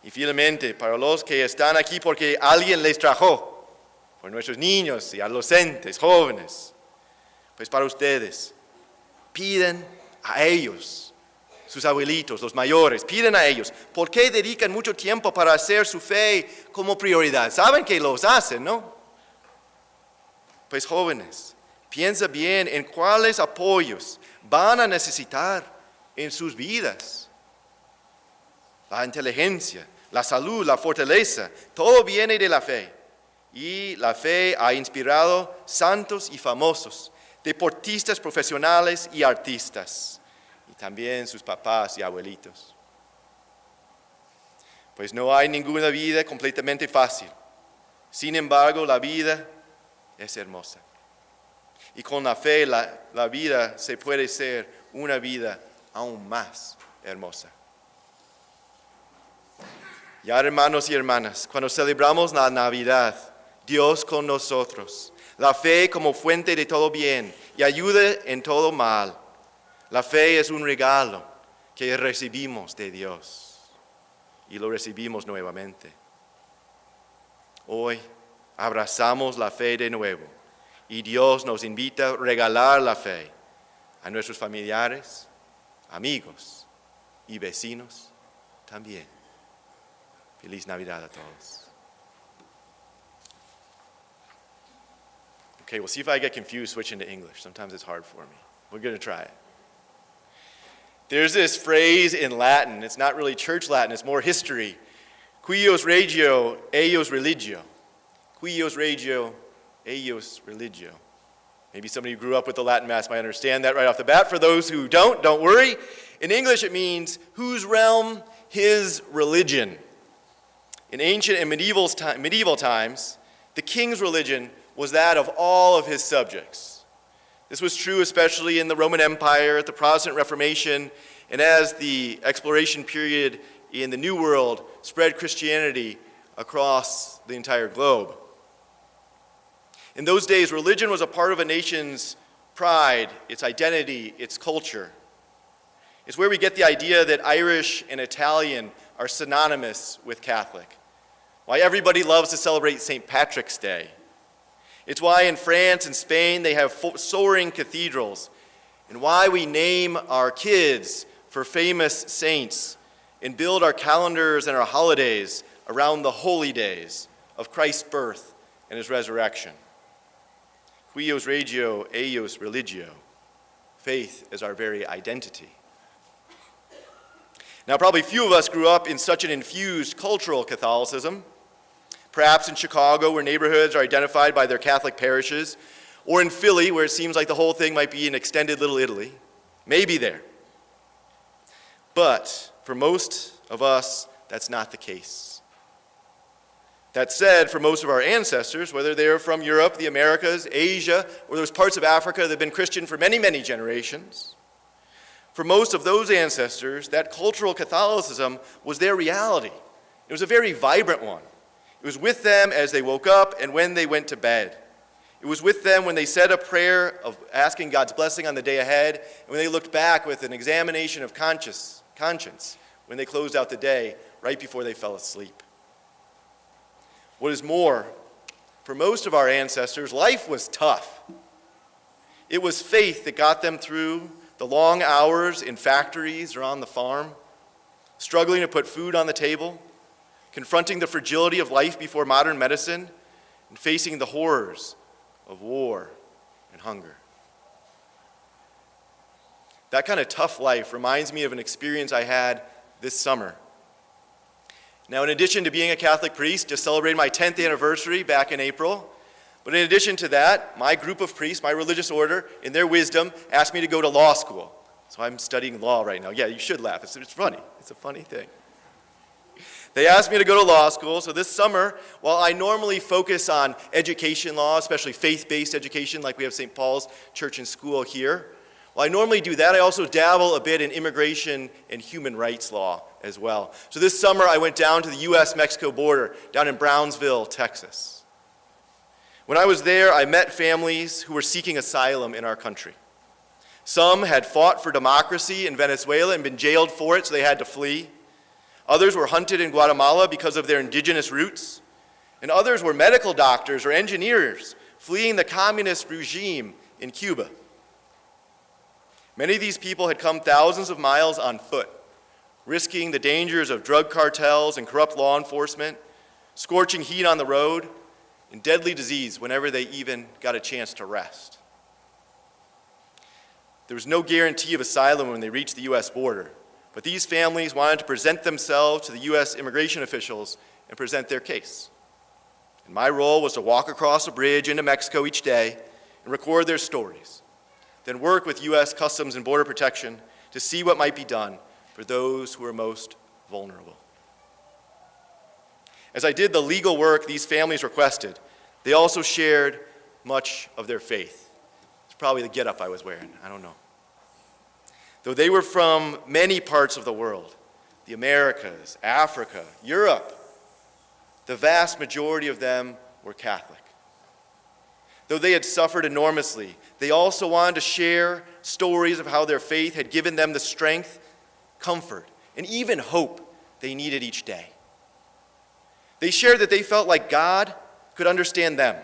Y finalmente, para los que están aquí porque alguien les trajo, por nuestros niños y adolescentes, jóvenes, pues para ustedes, piden a ellos, sus abuelitos, los mayores, piden a ellos, ¿por qué dedican mucho tiempo para hacer su fe como prioridad? Saben que los hacen, ¿no? Pues jóvenes, piensa bien en cuáles apoyos van a necesitar en sus vidas. La inteligencia, la salud, la fortaleza, todo viene de la fe. Y la fe ha inspirado santos y famosos, deportistas profesionales y artistas, y también sus papás y abuelitos. Pues no hay ninguna vida completamente fácil. Sin embargo, la vida es hermosa. Y con la fe, la vida se puede ser una vida aún más hermosa. Ya, hermanos y hermanas, cuando celebramos la Navidad, Dios con nosotros, la fe como fuente de todo bien y ayuda en todo mal. La fe es un regalo que recibimos de Dios y lo recibimos nuevamente. Hoy abrazamos la fe de nuevo y Dios nos invita a regalar la fe a nuestros familiares, amigos y vecinos también. Feliz Navidad a todos. Okay, we'll see if I get confused switching to English. Sometimes it's hard for me. We're going to try it. There's this phrase in Latin. It's not really church Latin. It's more history. Cuios regio, eius religio. Cuios regio, eius religio. Maybe somebody who grew up with the Latin Mass might understand that right off the bat. For those who don't worry. In English, it means whose realm, his religion. In ancient and medieval times, the king's religion was that of all of his subjects. This was true especially in the Roman Empire, at the Protestant Reformation, and as the exploration period in the New World spread Christianity across the entire globe. In those days, religion was a part of a nation's pride, its identity, its culture. It's where we get the idea that Irish and Italian are synonymous with Catholic. Why everybody loves to celebrate St. Patrick's Day. It's why in France and Spain they have soaring cathedrals, and why we name our kids for famous saints and build our calendars and our holidays around the holy days of Christ's birth and his resurrection. Cuios regio, eius religio. Faith is our very identity. Now, probably few of us grew up in such an infused cultural Catholicism. Perhaps in Chicago, where neighborhoods are identified by their Catholic parishes, or in Philly, where it seems like the whole thing might be an extended little Italy. Maybe there. But for most of us, that's not the case. That said, for most of our ancestors, whether they're from Europe, the Americas, Asia, or those parts of Africa that have been Christian for many, many generations, for most of those ancestors, that cultural Catholicism was their reality. It was a very vibrant one. It was with them as they woke up and when they went to bed. It was with them when they said a prayer of asking God's blessing on the day ahead, and when they looked back with an examination of conscience when they closed out the day right before they fell asleep. What is more, for most of our ancestors, life was tough. It was faith that got them through the long hours in factories or on the farm, struggling to put food on the table, confronting the fragility of life before modern medicine, and facing the horrors of war and hunger. That kind of tough life reminds me of an experience I had this summer. Now, in addition to being a Catholic priest, just celebrated my 10th anniversary back in April, but in addition to that, my group of priests, my religious order, in their wisdom, asked me to go to law school. So I'm studying law right now. Yeah, you should laugh. It's funny. It's a funny thing. They asked me to go to law school, so this summer, while I normally focus on education law, especially faith-based education, like we have St. Paul's Church and School here, while I normally do that, I also dabble a bit in immigration and human rights law as well. So this summer, I went down to the U.S.-Mexico border, down in Brownsville, Texas. When I was there, I met families who were seeking asylum in our country. Some had fought for democracy in Venezuela and been jailed for it, so they had to flee. Others were hunted in Guatemala because of their indigenous roots. And others were medical doctors or engineers fleeing the communist regime in Cuba. Many of these people had come thousands of miles on foot, risking the dangers of drug cartels and corrupt law enforcement, scorching heat on the road, and deadly disease whenever they even got a chance to rest. There was no guarantee of asylum when they reached the U.S. border, but these families wanted to present themselves to the U.S. immigration officials and present their case. And my role was to walk across a bridge into Mexico each day and record their stories, then work with U.S. Customs and Border Protection to see what might be done for those who are most vulnerable. As I did the legal work these families requested, they also shared much of their faith. It's probably the getup I was wearing, I don't know. Though they were from many parts of the world, the Americas, Africa, Europe, the vast majority of them were Catholic. Though they had suffered enormously, they also wanted to share stories of how their faith had given them the strength, comfort, and even hope they needed each day. They shared that they felt like God could understand them,